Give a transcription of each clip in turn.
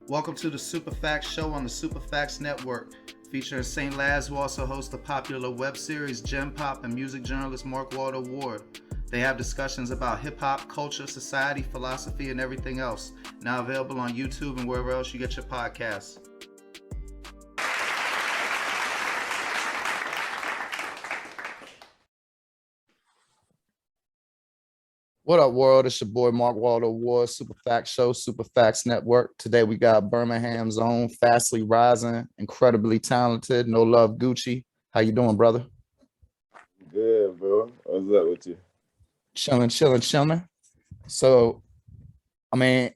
Welcome to the Super Facts Show on the Super Facts Network. Featuring St. Laz, who also hosts the popular web series Gem Pop and music journalist Mark Waldo Ward. They have discussions about hip hop, culture, society, philosophy, and everything else. Now available on YouTube and wherever else you get your podcasts. What up, world? It's your boy Mark Waldo Ward, Super Facts Show, Super Facts Network. Today we got Birmingham's own, fastly rising, incredibly talented, NoLove Gucci. How you doing, brother? Good, bro. What's up with you? Chilling. So, I mean,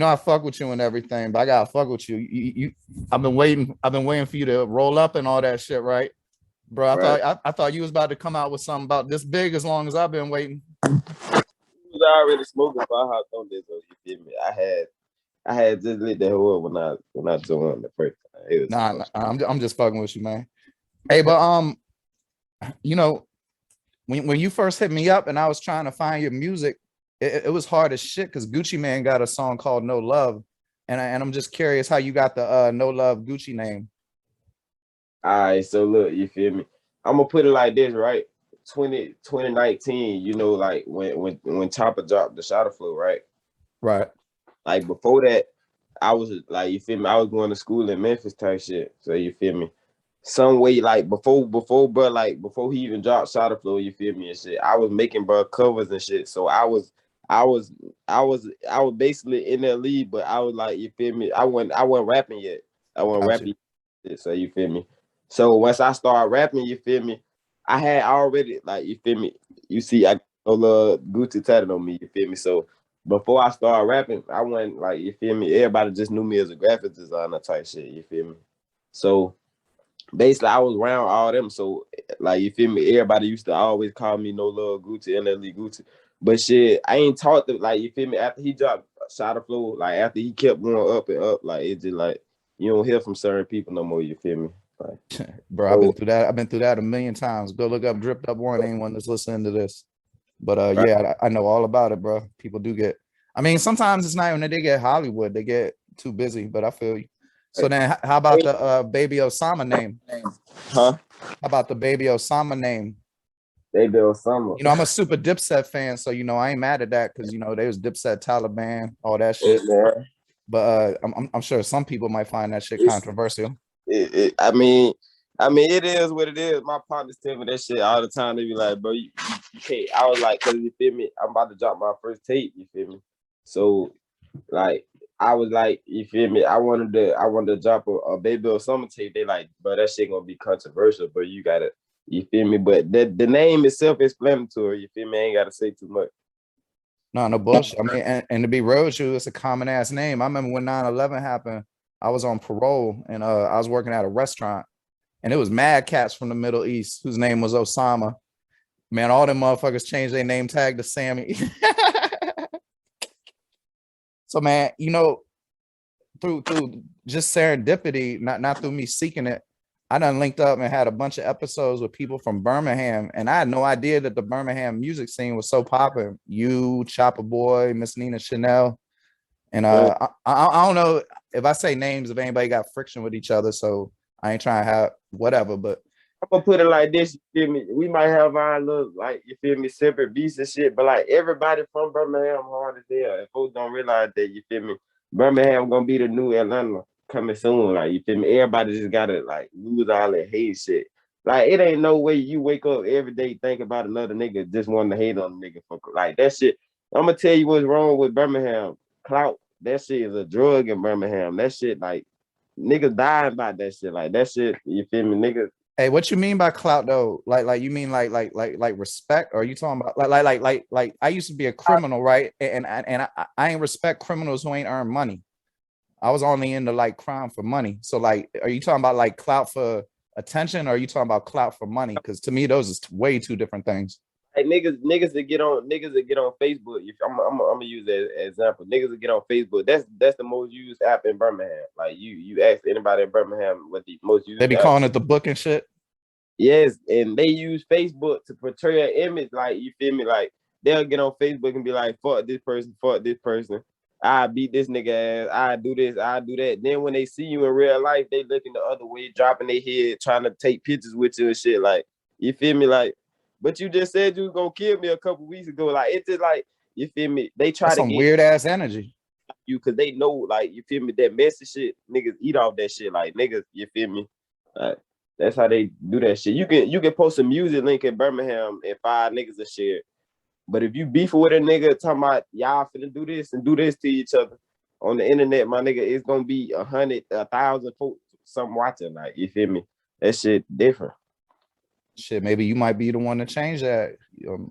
I fuck with you and everything, but I gotta fuck with you. I've been waiting for you to roll up and all that shit, right? Bro, I thought you was about to come out with something about this big as long as I've been waiting. I was already smoking before I hopped on this, though. You feel me? I had just lit the whole up when I joined the first time. I'm just fucking with you, man. Hey, but when you first hit me up and I was trying to find your music, it was hard as shit because Gucci Man got a song called No Love, and I'm just curious how you got the NoLove Gucci name. All right, so look, you feel me? I'm gonna put it like this, right? 2019, you know, like when Chopper dropped the Shadow Flow, right? Right. Like before that, I was like, you feel me? I was going to school in Memphis type shit. So you feel me? Some way like before, bro, like before he even dropped Shadow Flow, you feel me and shit. I was making bro covers and shit. So I was basically in that league, but I was like, you feel me? I wasn't rapping yet. I wasn't rapping yet, so you feel me? So once I started rapping, you feel me? I had already like, you feel me? You see, I love Gucci tatted on me, you feel me? So before I started rapping, I went like, you feel me? Everybody just knew me as a graphic designer type shit, you feel me? So basically I was around all them. So like, you feel me? Everybody used to always call me NoLove Gucci, NLE Gucci. But shit, I ain't taught them, like, you feel me? After he dropped Shadow Flow, like after he kept going up and up, like it just like you don't hear from certain people no more, you feel me? Like, bro, so, I've been through that a million times. Go look up Dripped Up One, anyone that's listening to this. But right. yeah, I know all about it, bro. People do get, I mean, sometimes it's not when they get Hollywood, they get too busy, but I feel you. So then how about the Baby Osama name? Huh? How about the Baby Osama name? They build summer. I'm a super Dipset fan, so I ain't mad at that because they was Dipset, Taliban, all that shit. But I'm sure some people might find that shit controversial. I mean, it is what it is. My partners tell me that shit all the time. They be like, bro, you can't. I was like, cause you feel me? I'm about to drop my first tape. You feel me? So like, I was like, you feel me? I wanted to drop a Baby or Summer tape. They like, bro, that shit gonna be controversial, but you gotta, you feel me? But the name is self-explanatory. You feel me? I ain't gotta say too much. No bullshit. I mean, and to be real with you, it's a common ass name. I remember when 9/11 happened, I was on parole and I was working at a restaurant. And it was mad cats from the Middle East whose name was Osama. Man, all them motherfuckers changed their name tag to Sammy. So, man, through just serendipity, not through me seeking it, I done linked up and had a bunch of episodes with people from Birmingham, and I had no idea that the Birmingham music scene was so popping. You, Chopper Boy, Miss Nina Chanel, and I don't know if I say names if anybody got friction with each other, so I ain't trying to have whatever, but I'm gonna put it like this, you feel me? We might have our little, like, you feel me, separate beats and shit, but like everybody from Birmingham hard as hell. If folks don't realize that, you feel me, Birmingham gonna be the new Atlanta coming soon. Like, you feel me? Everybody just gotta like lose all that hate shit. Like, it ain't no way you wake up every day thinking about another nigga just wanting to hate on the nigga for like that shit. I'm gonna tell you what's wrong with Birmingham. Clout, that shit is a drug in Birmingham. That shit, like, niggas dying about that shit. Like, that shit, you feel me, niggas. hey, what you mean by clout though? Like you mean like respect? Or are you talking about like I used to be a criminal, right? And I ain't respect criminals who ain't earned money. I was only into like crime for money. So like, are you talking about like clout for attention, or are you talking about clout for money? Because to me, those is way two different things. Like niggas that get on Facebook. I'm gonna use that as example. Niggas that get on Facebook. That's the most used app in Birmingham. Like, you ask anybody in Birmingham what the most used They be app. calling it the book and shit. Yes, and they use Facebook to portray an image. Like, you feel me? Like, they'll get on Facebook and be like, fuck this person, fuck this person. I beat this nigga ass, I do this, I do that. Then when they see you in real life, they looking the other way, dropping their head, trying to take pictures with you and shit. Like, you feel me? Like, but you just said you was gonna kill me a couple weeks ago. Like, it's just like, you feel me? They try That's to some get weird ass energy. you because they know, like, you feel me? That messy shit, niggas eat off that shit. Like, niggas, you feel me? Like, that's how they do that shit. You can post a music link in Birmingham and 5 niggas will share it. But if you beefing with a nigga talking about y'all finna do this and do this to each other on the internet, my nigga, it's gonna be 100, 1,000 folks some watching. Like, you feel me? That shit different. Shit, maybe you might be the one to change that.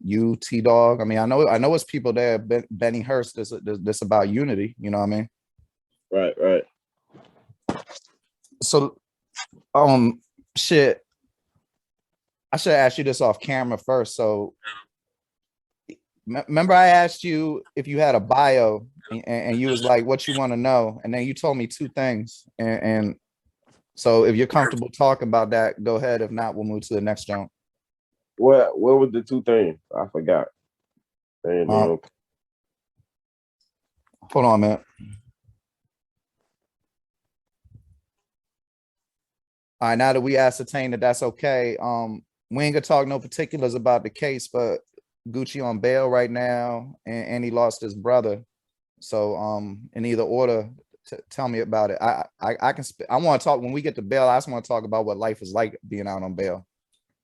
You, T Dog. I mean, I know it's people there. Benny Hurst. This about unity. You know what I mean? Right. So, shit. I should ask you this off camera first. So, remember I asked you if you had a bio, and you was like, "What you want to know?" And then you told me 2 things. And so, if you're comfortable talking about that, go ahead. If not, we'll move to the next jump. What was the 2 things? I forgot. Hold on, man. All right, now that we ascertain that that's okay, we ain't gonna talk no particulars about the case, but Gucci on bail right now, and he lost his brother. So, in either order, tell me about it. I can. I want to talk when we get to bail. I just want to talk about what life is like being out on bail.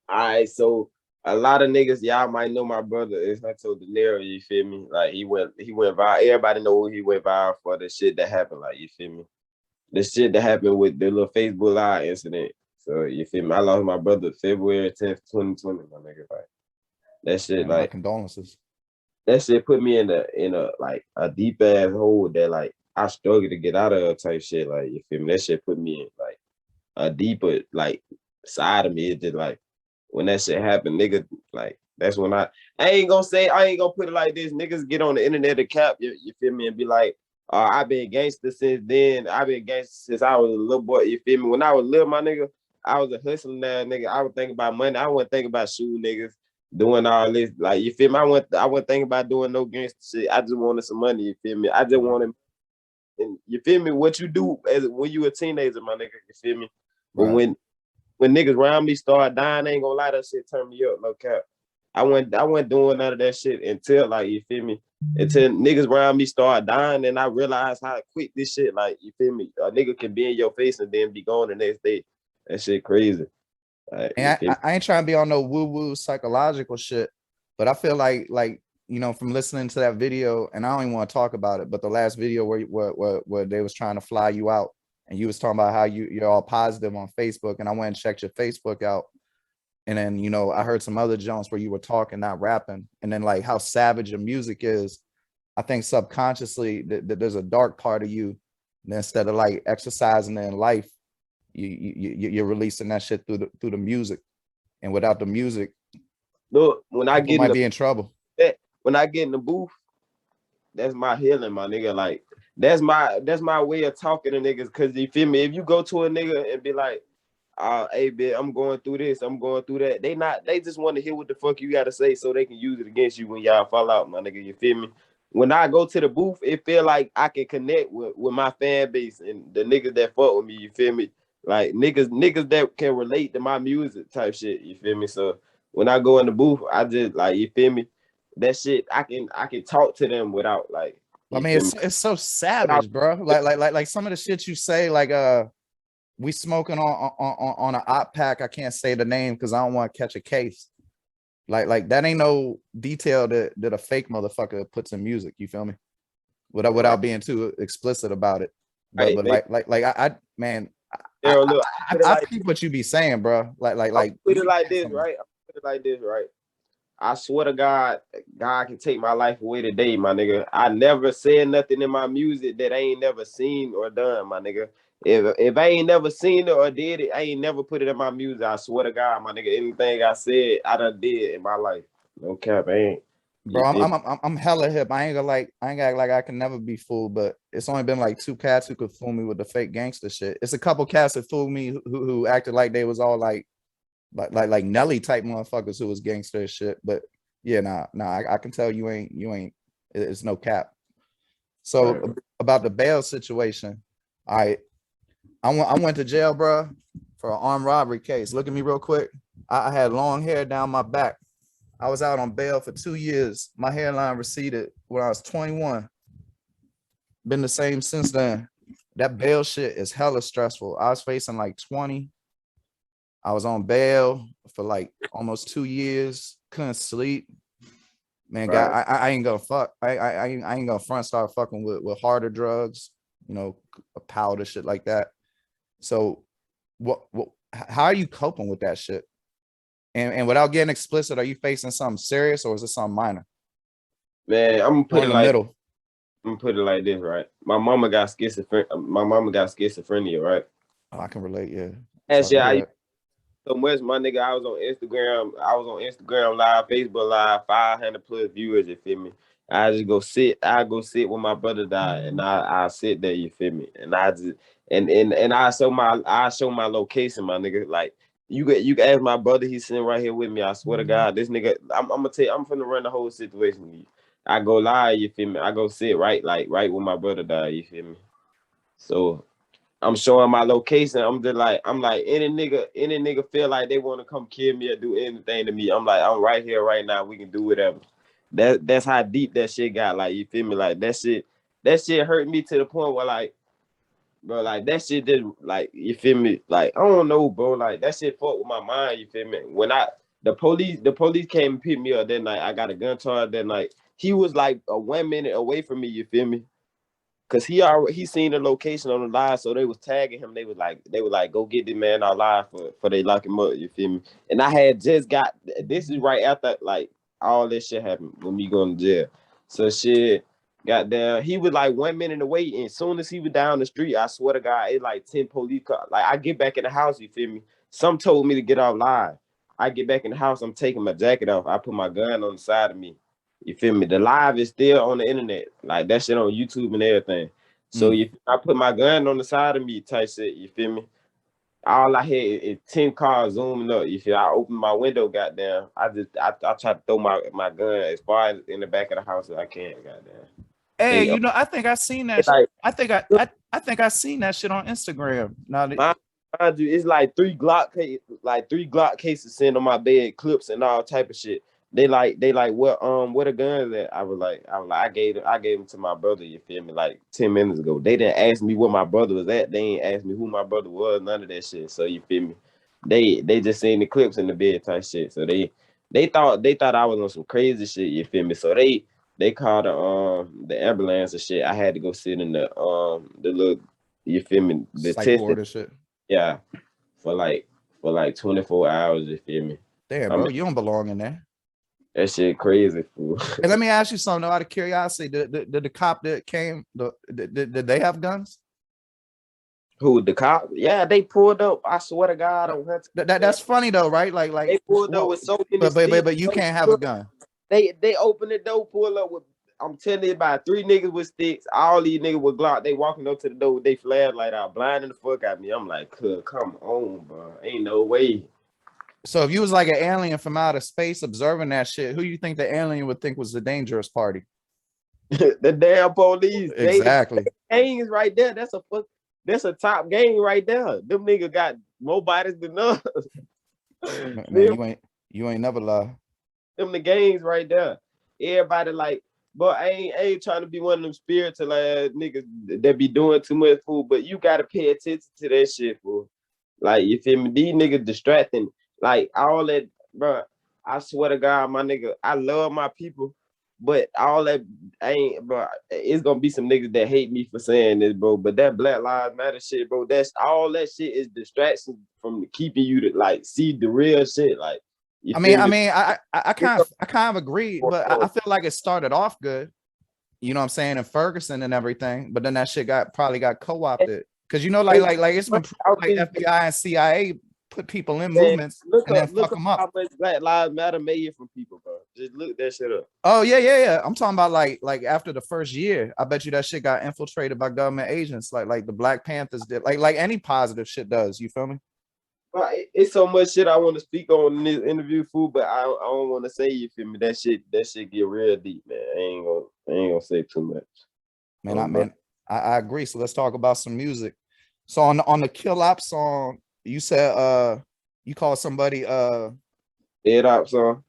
All right, so a lot of niggas, y'all might know my brother. It's not so De Niro, you feel me? Like, he went viral. Everybody know he went viral for the shit that happened. Like, you feel me? The shit that happened with the little Facebook Live incident. So, you feel me? I lost my brother February 10th, 2020, my nigga. Like, that shit, Man, my like, condolences. that shit put me in a like a deep ass hole that, like, I struggle to get out of type shit. Like, you feel me? That shit put me in like a deeper like side of me. It's just like, when that shit happened, nigga, like, that's when I ain't gonna put it like this. Niggas get on the internet to cap, you feel me, and be like, I've been gangster since then. I've been gangster since I was a little boy, you feel me? When I was little, my nigga, I was a hustling now, nigga. I would think about money. I wouldn't think about shooting niggas, doing all this. Like, you feel me? I wouldn't think about doing no gangster shit. I just wanted some money, you feel me? I just wanted, and you feel me? What you do as when you a teenager, my nigga, you feel me? But Right. when niggas around me start dying, I ain't gonna lie, that shit turn me up, no cap. I went doing none of that shit until, like, you feel me? Until niggas around me start dying, and I realized how quick this shit, like, you feel me? A nigga can be in your face and then be gone the next day. That shit crazy. Like, you And feel me? I ain't trying to be on no woo-woo psychological shit, but I feel like from listening to that video, and I don't even want to talk about it, but the last video where they was trying to fly you out, and you was talking about how you're all positive on Facebook, and I went and checked your Facebook out, and then I heard some other joints where you were talking, not rapping, and then like how savage your music is. I think subconsciously that there's a dark part of you, and instead of like exercising it in life, you're releasing that shit through the music, and without the music, Look, when I people get in might be in trouble. when I get in the booth, that's my healing, my nigga. Like, that's my way of talking to niggas. Cause you feel me? If you go to a nigga and be like, hey, bitch, I'm going through this, I'm going through that. They just want to hear what the fuck you gotta say so they can use it against you when y'all fall out, my nigga. You feel me? When I go to the booth, it feel like I can connect with my fan base and the niggas that fuck with me. You feel me? Like, niggas that can relate to my music type shit. You feel me? So when I go in the booth, I just, like, you feel me? That shit, I can talk to them without, like, I you mean, feel me? it's so Without, savage, bro. Like some of the shit you say, like we smoking on an op pack. I can't say the name because I don't want to catch a case. Like that ain't no detail that a fake motherfucker puts in music. You feel me? Without being too explicit about it. But right, I man, look, I peep what you be saying, bro. Like put it like this, right? Put it like this, right? I swear to God, God can take my life away today, my nigga. I never said nothing in my music that I ain't never seen or done, my nigga. If I ain't never seen it or did it, I ain't never put it in my music. I swear to God, my nigga, anything I said, I done did in my life. No cap, I ain't. Bro, I'm hella hip. I ain't gonna act like I can never be fooled, but it's only been like 2 cats who could fool me with the fake gangster shit. It's a couple cats that fooled me who acted like they was all like Nelly type motherfuckers who was gangster as shit. But yeah, nah, I can tell you ain't. It's no cap. So about the bail situation, I went to jail, bro, for an armed robbery case. Look at me real quick. I had long hair down my back. I was out on bail for 2 years. My hairline receded when I was 21. Been the same since then. That bail shit is hella stressful. I was facing like 20. I was on bail for like almost 2 years. Couldn't sleep. Man, God, I ain't gonna fuck. I ain't gonna front start fucking with harder drugs, you know, powder shit like that. So what how are you coping with that shit? And without getting explicit, are you facing something serious or is it something minor? Man, I'm gonna put it like middle. I'm gonna put it like this, right? My mama got schizophrenia, right? Oh, I can relate, yeah. Actually, I so much, my nigga. I was on Instagram Live, Facebook Live, 500 plus viewers. You feel me? I just go sit. I go sit when my brother died, and I sit there. You feel me? And I just and I show my location, my nigga. Like you can ask my brother. He's sitting right here with me. I swear to God, this nigga. I'm gonna tell you. I'm finna run the whole situation with you. I go live. You feel me? I go sit right where my brother died. You feel me? So I'm showing my location. I'm like, any nigga feel like they want to come kill me or do anything to me. I'm like, I'm right here, right now. We can do whatever. That's how deep that shit got. Like, you feel me? Like that shit hurt me to the point where like, bro, like that shit did like, you feel me? Like, I don't know, bro. Like that shit fucked with my mind, you feel me? When the police came and picked me up that night, I got a gun charge that night. He was like a 1 minute away from me, you feel me? Cause he seen the location on the live, so they was tagging him. They was like, go get this man out live for they lock him up. You feel me? And I had just got this is right after like all this shit happened with me going to jail. So shit, goddamn, he was like 1 minute away, and as soon as he was down the street, I swear to God, it like 10 police cars. Like I get back in the house, you feel me? Some told me to get off live. I get back in the house, I'm taking my jacket off. I put my gun on the side of me. You feel me? The live is still on the internet. Like that shit on YouTube and everything. So if I put my gun on the side of me type shit, you feel me? All I hear is 10 cars zooming up. You feel I open my window, goddamn. I try to throw my gun as far as in the back of the house as I can, goddamn. Hey, you know, I think I seen that. Like, I think I seen that shit on Instagram. Now mind you, it's like three Glock cases sitting on my bed, clips and all type of shit. They like what a gun that I was like I gave them to my brother, you feel me, like 10 minutes ago. They didn't ask me where my brother was at. They ain't asked me who my brother was, none of that shit. So you feel me? They just seen the clips in the bed type shit. So they thought I was on some crazy shit, you feel me? So they called the ambulance and shit. I had to go sit in the little, you feel me, the psych ward and shit. Yeah, for like 24 hours, you feel me? Damn, bro, you don't belong in there. That shit crazy, fool. And let me ask you something out of curiosity. Did the cop that came, did they have guns? Who, the cop? Yeah, they pulled up. I swear to God, on Hunter. That's funny though, right? Like they pulled up with so many. But you can't have a gun. They opened the door, pull up with. I'm telling you, about 3 niggas with sticks. All these niggas with Glock. They walking up to the door with they flashlight out, blinding the fuck out of me. I'm like, come on, bro. Ain't no way. So if you was like an alien from outer space observing that shit, who you think the alien would think was the dangerous party? The damn police. Exactly. Gangs right there. That's a top gang right there. Them niggas got more bodies than us. Man, you ain't never lie. Them the gangs right there. Everybody like, but I ain't trying to be one of them spiritual ass niggas that be doing too much, fool. But you gotta pay attention to that shit, fool. Like, you feel me? These niggas distracting. Like all that, bro. I swear to God, my nigga, I love my people, but all that ain't, bro. It's gonna be some niggas that hate me for saying this, bro. But that Black Lives Matter shit, bro. That's all that shit is distraction from keeping you to like see the real shit. Like, I kind of agree, but I feel like it started off good. You know what I'm saying? In Ferguson and everything, but then that shit probably got co-opted. Cause you know, like it's been like FBI and CIA put people in movements and then fuck them up. How much Black Lives Matter made from people, bro. Just look that shit up. Oh yeah. I'm talking about like after the first year, I bet you that shit got infiltrated by government agents, like the Black Panthers did, like any positive shit does. You feel me? But it's so much shit I want to speak on in this interview, fool. But I don't want to say, you feel me? That shit get real deep, man. I ain't gonna say too much. Man, I agree. So let's talk about some music. So on the Kill Op song, you said you call somebody Dead Op song.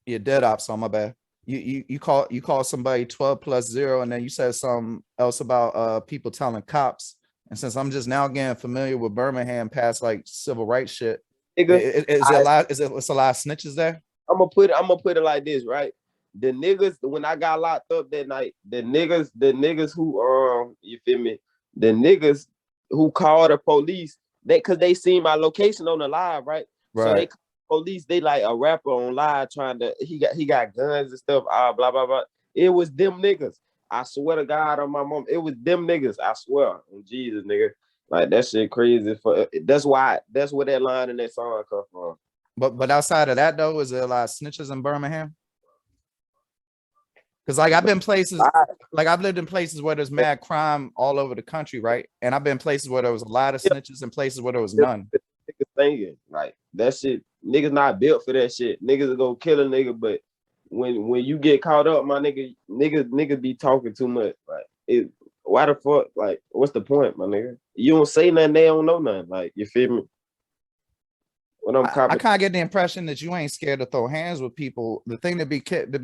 yeah, Dead Op song, my bad. You call somebody 12+0, and then you said something else about people telling cops. And since I'm just now getting familiar with Birmingham past like civil rights shit, Nigga, is it a lot? It's a lot of snitches there? I'm gonna put it like this, right? The niggas, when I got locked up that night, the niggas who you feel me? The niggas who called the police, cause they seen my location on the live, right? So they Right. police, they like a rapper on live trying to he got guns and stuff, blah blah blah. It was them niggas. I swear to God on my mom, it was them niggas. I swear on Jesus, nigga. Like that shit crazy. That's where that line in that song come from. But outside of that though, is there a lot of snitches in Birmingham? Because like I've been places, like I've lived in places where there's mad crime all over the country, right? And I've been places where there was a lot of snitches and places where there was none. Niggas thinking like that shit, niggas not built for that shit. Niggas will go kill a nigga, but when you get caught up, my niggas be talking too much. Like why the fuck? Like, what's the point, my nigga? You don't say nothing, they don't know nothing. Like, you feel me? When I'm I kind of get the impression that you ain't scared to throw hands with people. The thing that be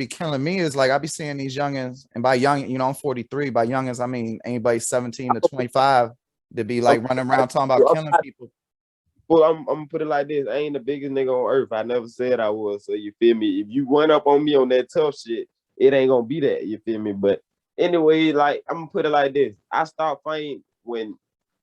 killing me is like I be seeing these youngins, and by young, you know, I'm 43. By youngins, I mean anybody 17 to 25 that be like running around talking about killing people. Well, I'm gonna put it like this: I ain't the biggest nigga on earth. I never said I was. So you feel me? If you run up on me on that tough shit, it ain't gonna be that. You feel me? But anyway, like I'm gonna put it like this: I stopped fighting when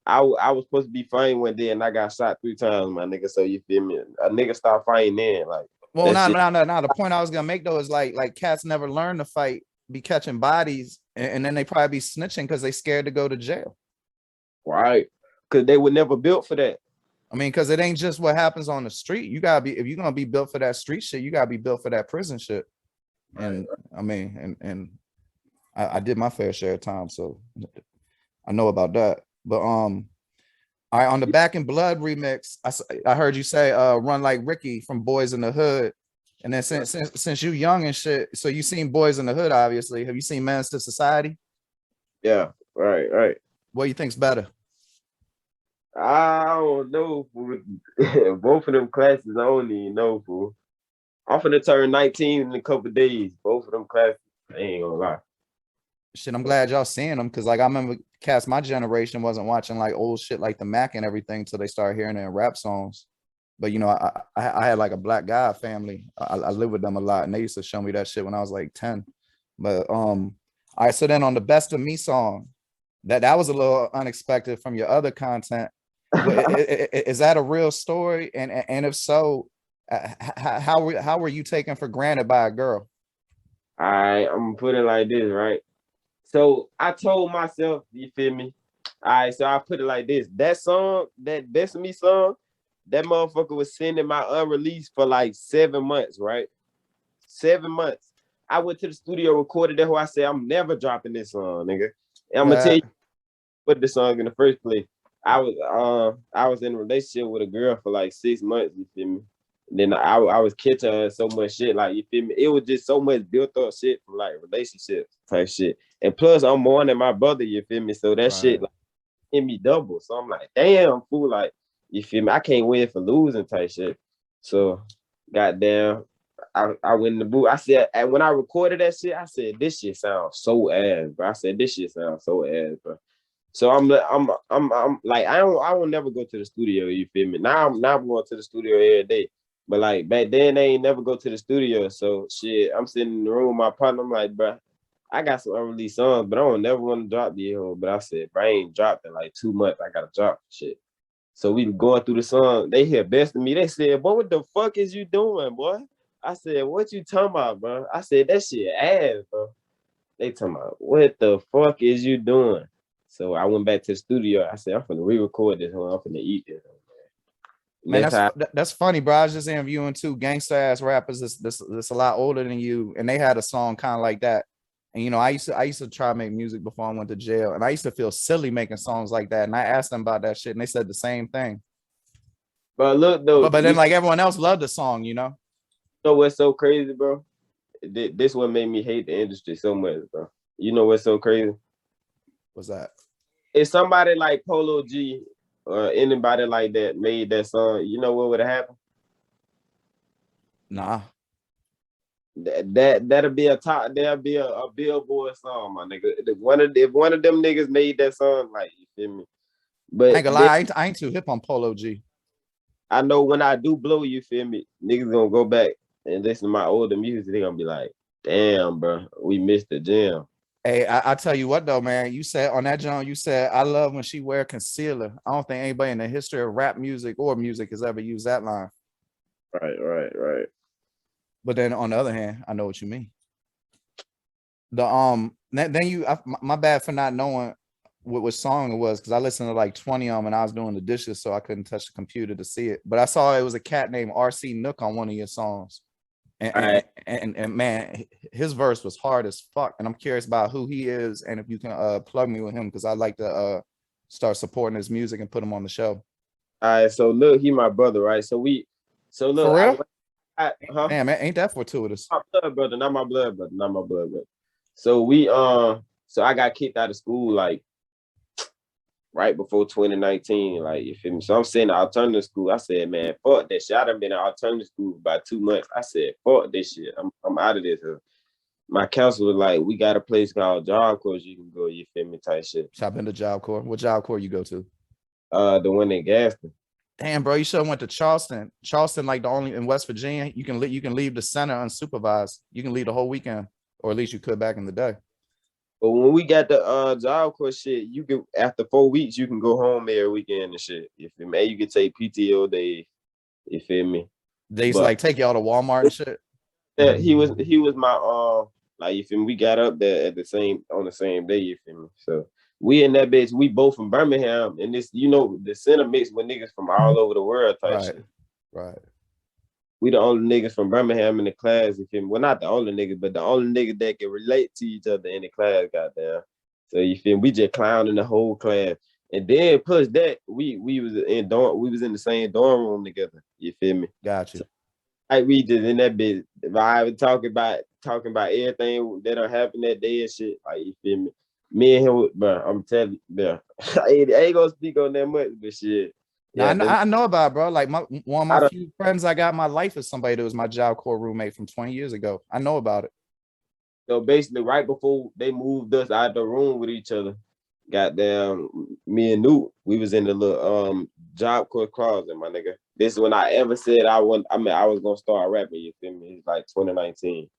I was supposed to be fighting one day and I got shot 3 times, my nigga. So you feel me? A nigga start fighting then, like. Well, no. The point I was gonna make though is like cats never learn to fight, be catching bodies, and then they probably be snitching because they scared to go to jail. Right? Because they were never built for that. I mean, because it ain't just what happens on the street. You gotta be, if you're gonna be built for that street shit, you gotta be built for that prison shit. And I mean, and I did my fair share of time, so I know about that. But all right, on the Back in Blood remix, I heard you say run like Ricky from Boys in the Hood. And then since you young and shit, so you seen Boys in the Hood, obviously. Have you seen Menace to Society? Yeah, right. What do you think's better? I don't know, fool. Both of them classes, I don't even know, fool. I'm finna turn 19 in a couple days. Both of them classes, I ain't gonna lie. Shit, I'm glad y'all seeing them because like I remember cats my generation wasn't watching like old shit like the Mac and everything until they started hearing it in rap songs. But you know, I had like a black guy family. I lived with them a lot, and they used to show me that shit when I was like 10. But all right, so then on the Best of Me song, that was a little unexpected from your other content. Is that a real story? And if so, how were you taken for granted by a girl? All right, I'm gonna put it like this, right? So I told myself, you feel me? All right, so I put it like this. That song, that Best of Me song, that motherfucker was sending my unreleased for like 7 months, right? 7 months. I went to the studio, recorded that whole. I said, I'm never dropping this song, nigga. And I'm gonna tell you what the song in the first place. I was in a relationship with a girl for like 6 months, you feel me? And then I was catching her so much shit, like, you feel me? It was just so much built up shit from like relationships type shit. And plus I'm more than my brother, you feel me? So that shit like hit me double. So I'm like, damn, fool, like, you feel me? I can't win for losing type shit. So goddamn, I went in the booth. I said, and when I recorded that shit, I said, this shit sounds so ass, bro. I said, this shit sounds so ass, bro. So I'm like, I will never go to the studio, you feel me? Now I'm going to the studio every day. But like back then they ain't never go to the studio. So shit, I'm sitting in the room with my partner. I'm like, bro, I got some unreleased songs, but I don't never want to drop the whole. But I said, bro, I ain't dropped in like 2 months. I gotta drop shit. So we going through the song. They hear Best of Me. They said, boy, what the fuck is you doing, boy? I said, what you talking about, bro? I said, that shit ass, bro. They talking about, what the fuck is you doing? So I went back to the studio. I said, I'm finna re-record this one. I'm finna eat this one. Man, that's funny, bro. I was just interviewing 2 gangster ass rappers that's a lot older than you, and they had a song kind of like that. And you know, I used to try to make music before I went to jail, and I used to feel silly making songs like that. And I asked them about that shit, and they said the same thing. But look though, but then like everyone else loved the song, you know. You know what's so crazy, bro? This what made me hate the industry so much, bro. You know what's so crazy? What's that? If somebody like Polo G or anybody like that made that song, you know what would have happened? Nah. That'll be a top. That'll be a Billboard song, my nigga. If one of them niggas made that song, like you feel me. I But ain't gonna lie, I ain't too hip on Polo G. I know when I do blow, you feel me, niggas gonna go back and listen to my older music. They gonna be like, damn, bro, we missed the jam. Hey, I tell you what though, man. You said on that John, you said I love when she wear concealer. I don't think anybody in the history of rap music or music has ever used that line. Right. But then on the other hand, I know what you mean. The then you my bad for not knowing what song it was, because I listened to like 20 of them and I was doing the dishes, so I couldn't touch the computer to see it. But I saw it was a cat named RC Nook on one of your songs. And man, his verse was hard as fuck. And I'm curious about who he is and if you can plug me with him, because I'd like to start supporting his music and put him on the show. All right, so look, he my brother, right? So look, for real? huh? Damn, man, ain't that fortuitous? My blood brother, not my blood brother. So so I got kicked out of school like right before 2019, like you feel me. So I'm saying alternative school. I said, man, fuck that shit. I done been in alternative school for about 2 months. I said, fuck this shit. I'm out of this. My counselor was like, we got a place called Job Corps you can go, you feel me, type shit. I've been to Job Corps. What Job Corps you go to? The one in Gaston. Damn, bro, you should have went to Charleston. Charleston, like the only in West Virginia, you can leave the center unsupervised. You can leave the whole weekend, or at least you could back in the day. But when we got the Job Corps shit, you can after 4 weeks you can go home every weekend and shit. You feel me? You can take PTO days. You feel me? They used to like take y'all to Walmart and shit. Yeah, he was my like you feel me? We got up there on the same day. You feel me? So we in that bitch. We both from Birmingham, and this the center mixed with niggas from all over the world type shit. Right. We the only niggas from Birmingham in the class. You feel me? Well, not the only niggas, but the only niggas that can relate to each other in the class. Goddamn. So you feel me? We just clowning the whole class, and then plus that we was in the same dorm room together. You feel me? Gotcha. So, like we just in that bitch vibe talking about everything that done happened that day and shit. Like you feel me? Me and him, bro. I'm telling you, bro. I ain't gonna speak on that much, but shit. Yeah, I know about it, bro. Like one of my few friends I got in my life is somebody that was my Job Corps roommate from 20 years ago. I know about it. So basically, right before they moved us out the room with each other, goddamn, me and Newt, we was in the little Job Corps closet, my nigga. This is when I ever said I was gonna start rapping. You feel me? It's like 2019.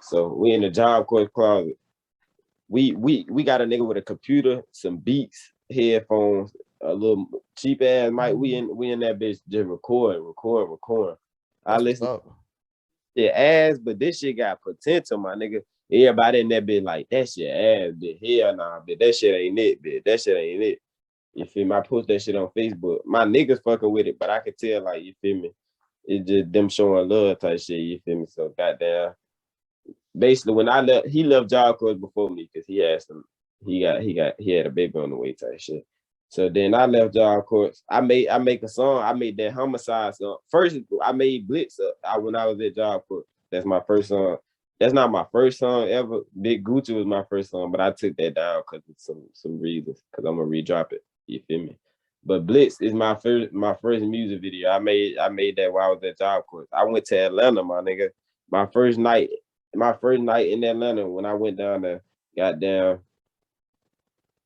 So we in the Job Corps closet. We got a nigga with a computer, some beats, headphones, a little cheap ass mic. We in that bitch just record. I listen to ass, but this shit got potential, my nigga. Everybody in that bitch like that shit ass, bitch. Hell nah, bitch. That shit ain't it, bitch. That shit ain't it. You feel me? I post that shit on Facebook. My niggas fucking with it, but I could tell, like, you feel me? It's just them showing love type shit, you feel me? So goddamn. Basically, when I left, he left Job Corps before me because he had a baby on the way type shit. So then I left Job Corps. I make a song. I made that homicide song. First, I made Blitz up when I was at Job Corps. That's my first song. That's not my first song ever. Big Gucci was my first song, but I took that down because of some reasons. Because I'm gonna redrop it. You feel me? But Blitz is my first music video. I made that while I was at Job Corps. I went to Atlanta, my nigga. My first night in Atlanta when I went down there, goddamn.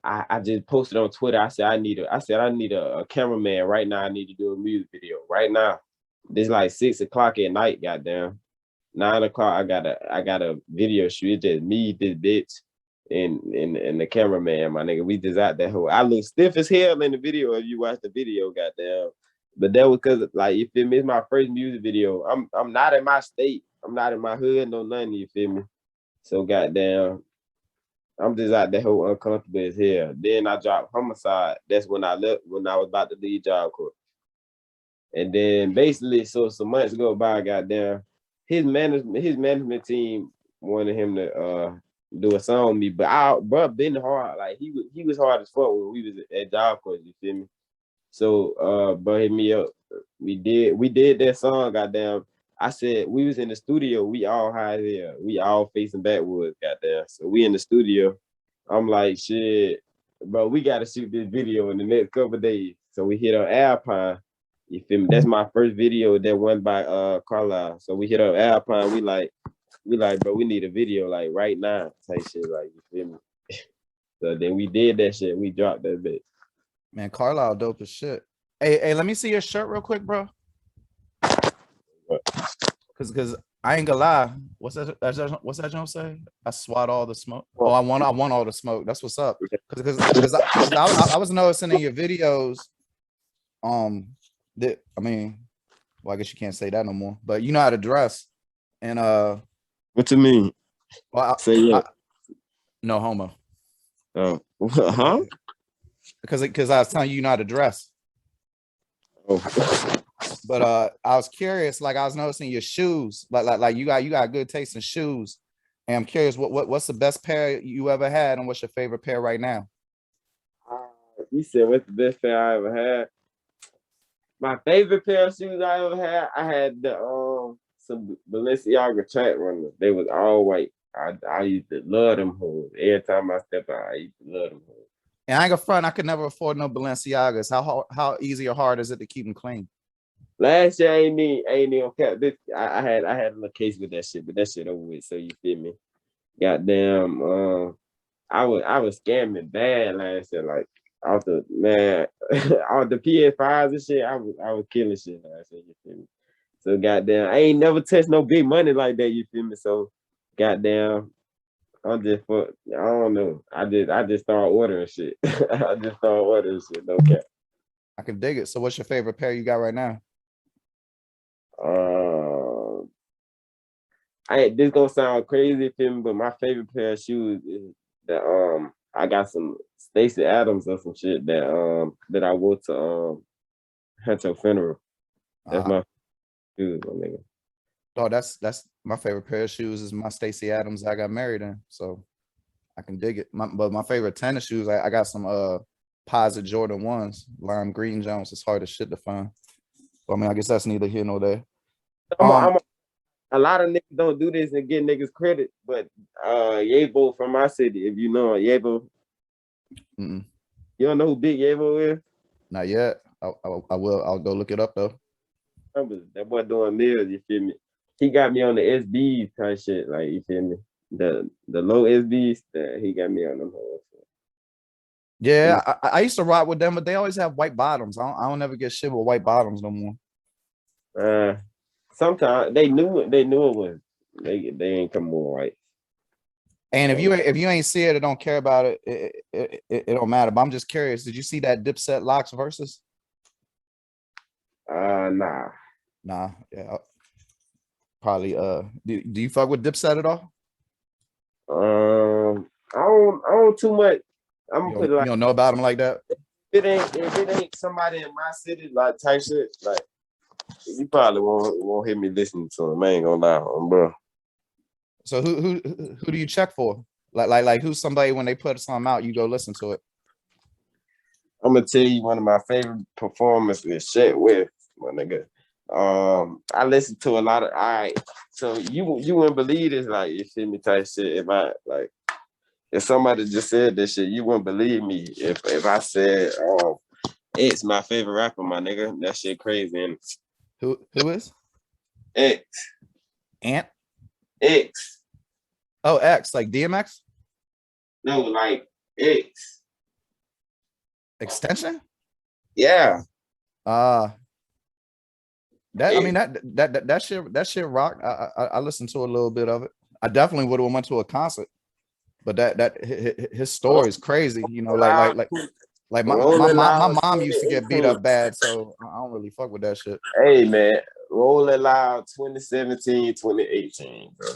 I just posted on Twitter. I said I need a cameraman right now. I need to do a music video right now. This like 6 o'clock at night, goddamn. 9 o'clock, I got a video shoot. It's just me, this bitch, and the cameraman, my nigga. We just out that whole. I look stiff as hell in the video if you watch the video, goddamn. But that was because, like, you feel me? It's my first music video. I'm not in my state. I'm not in my hood, no nothing, you feel me? So goddamn, I'm just out that whole uncomfortable as hell. Then I dropped Homicide. That's when I left, when I was about to leave Job Corps. And then basically, so some months go by, goddamn, his management team wanted him to do a song with me, but bro been hard. Like he was hard as fuck when we was at Job Corps, you feel me? So bro hit me up. We did that song, goddamn. I said we was in the studio, we all high there, we all facing backwards, goddamn. So we in the studio. I'm like, shit, bro, we gotta shoot this video in the next couple of days. So we hit up Alpine. You feel me? That's my first video that went by Carlisle. So we hit up Alpine. We like, bro, we need a video like right now type shit. Like, you feel me? So then we did that shit. We dropped that bit. Man, Carlisle dope as shit. Hey, let me see your shirt real quick, bro. What? Cause I ain't gonna lie. What's that Joe say? I swat all the smoke. Oh, I want all the smoke. That's what's up. Cause I was noticing in your videos, that I mean, well, I guess you can't say that no more. But you know how to dress, and What you mean? well, Say yeah. No homo. Oh, huh? Because I was telling you, you know how to dress. Oh. But I was curious, like I was noticing your shoes, like you got good taste in shoes. And I'm curious, what's the best pair you ever had, and what's your favorite pair right now? You said what's the best pair I ever had? My favorite pair of shoes I ever had, I had the some Balenciaga track runners. They was all white. I used to love them hoes. Every time I step out, I used to love them hoes. And I ain't gonna front, I could never afford no Balenciagas. How easy or hard is it to keep them clean? Last year I ain't even cap. I had a little case with that shit, but that shit over with. So you feel me? Goddamn, I was scamming bad last year. Like off the man, off the PS5s and shit. I was killing shit last year. You feel me? So goddamn, I ain't never touched no big money like that. You feel me? So goddamn, I don't know. I just started ordering shit. I just started ordering shit. No cap. I can dig it. So what's your favorite pair you got right now? This gonna sound crazy, feel me, but my favorite pair of shoes is that I got some Stacey Adams or some shit that I wore to Hunter funeral. That's my shoes, my nigga. Oh, that's my favorite pair of shoes is my Stacey Adams I got married in. So I can dig it. But my favorite tennis shoes, I got some Posit Jordan 1s, lime green Jones. It's hard as shit to find. Well, I mean, I guess that's neither here nor there. A lot of niggas don't do this and get niggas credit, but Yabo from my city, if you know Yabo. You don't know who Big Yabo is? Not yet. I will. I'll go look it up though. That boy doing meals, you feel me? He got me on the SBs kind of shit, like, you feel me? The low SBs, he got me on them hoes. Yeah, I used to rock with them, but they always have white bottoms. I don't ever get shit with white bottoms no more. Sometimes they knew it was they ain't come more white. And if you ain't see it or don't care about it, it don't matter. But I'm just curious. Did you see that Dipset Locks versus? Nah. Yeah. Probably. Do you fuck with Dipset at all? I don't too much. I'm gonna put it like, you don't know about them like that. If it ain't somebody in my city like type shit, like you probably won't hear me listening to him. I ain't gonna lie, bro. So who do you check for? Like who's somebody when they put something out, you go listen to it? I'm gonna tell you one of my favorite performers is Shet West, my nigga. I listen to a lot of. All right, so you wouldn't believe this, like, you feel me type shit. If somebody just said this shit, you wouldn't believe me. If I said, it's my favorite rapper, my nigga. That shit crazy. And who is? X. Ant? X. Oh, X, like DMX? No, like X. Extension? Yeah. I mean that shit rock. I listened to a little bit of it. I definitely would have went to a concert, but that his story is crazy. You know, like my mom used to get beat up bad, so I don't really fuck with that shit. Hey man, Roll It Loud 2017, 2018, bro.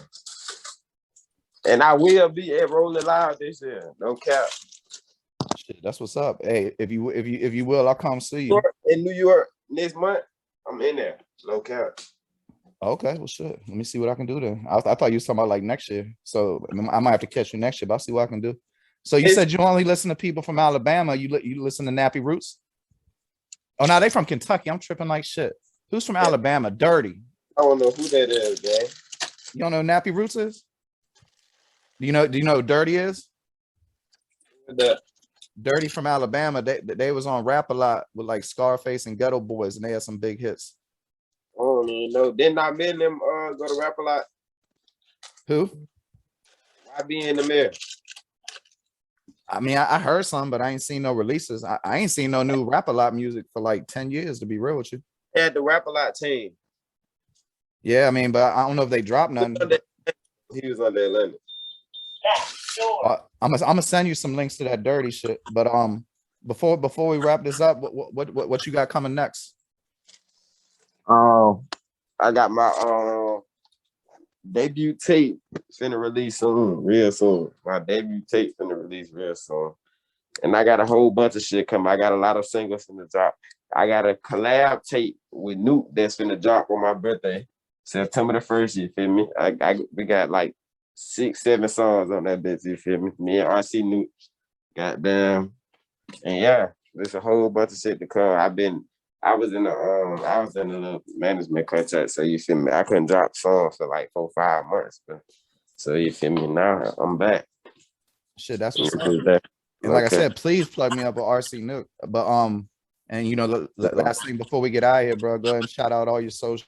And I will be at Roll It Loud this year. No cap. Shit, that's what's up. Hey, if you will, I'll come see you. In New York next month. I'm in there. No cap. Okay, well, shit. Let me see what I can do then. I thought you was talking about like next year, so I might have to catch you next year. But I'll see what I can do. So you said you only listen to people from Alabama. You listen to Nappy Roots? Oh, now they from Kentucky. I'm tripping like shit. Who's from Alabama? Dirty. I don't know who that is, man. You don't know who Nappy Roots is? Do you know who Dirty is? The Dirty from Alabama. They was on Rap a Lot with like Scarface and Ghetto Boys, and they had some big hits. I don't even know. Didn't I men them go to Rap a Lot? Who? I be in the mirror. I mean, I heard some, but I ain't seen no releases. I ain't seen no new Rap a Lot music for like 10 years, to be real with you. They had the Rap a Lot team. Yeah, I mean, but I don't know if they dropped nothing. He was on the Atlanta. I'm gonna send you some links to that dirty shit. But before we wrap this up, what you got coming next? I got my debut tape finna release soon, real soon. My debut tape finna release real soon. And I got a whole bunch of shit coming. I got a lot of singles finna drop. I got a collab tape with Nuke that's finna drop on my birthday, September the 1st, you feel me? We got like 6-7 songs on that bitch, you feel me? Me and RC Nuke, goddamn. And yeah, there's a whole bunch of shit to come. I was in a little management contract, so you feel me? I couldn't drop songs for like 4-5 months, but so you feel me? Now I'm back. Shit, that's what's up. And like I said, please plug me up with RC Nuke. But and you know, the last thing before we get out of here, bro, go ahead and shout out all your socials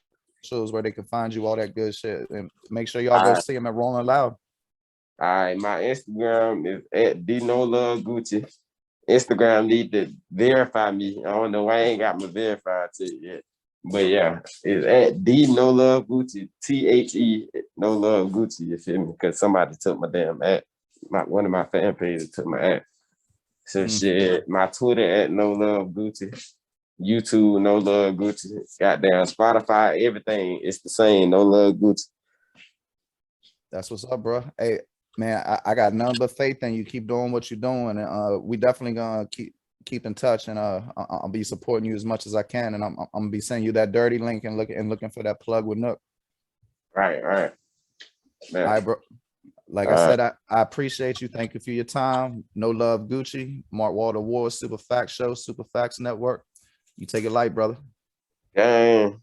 where they can find you, all that good shit, and make sure y'all go see them at Rolling Loud. All right, my Instagram is at NoLove Gucci. Instagram need to verify me. I don't know why I ain't got my verified shit yet. But yeah, it's at NoLove Gucci. THE NoLove Gucci, you feel me? Because somebody took my damn ad. One of my fan pages took my ad. So shit, my Twitter at NoLove Gucci. YouTube, NoLove Gucci. Goddamn Spotify, everything. It's the same, NoLove Gucci. That's what's up, bro. Hey, man, I got none but faith in you. Keep doing what you're doing, and we definitely gonna keep in touch, and I'll be supporting you as much as I can, and I'm gonna be sending you that dirty link and looking for that plug with Nook. Right. Man. All right, bro. Like I said, I appreciate you. Thank you for your time. NoLove Gucci, Mark Walter Ward, Super Facts Show, Super Facts Network. You take it light, brother. Dang.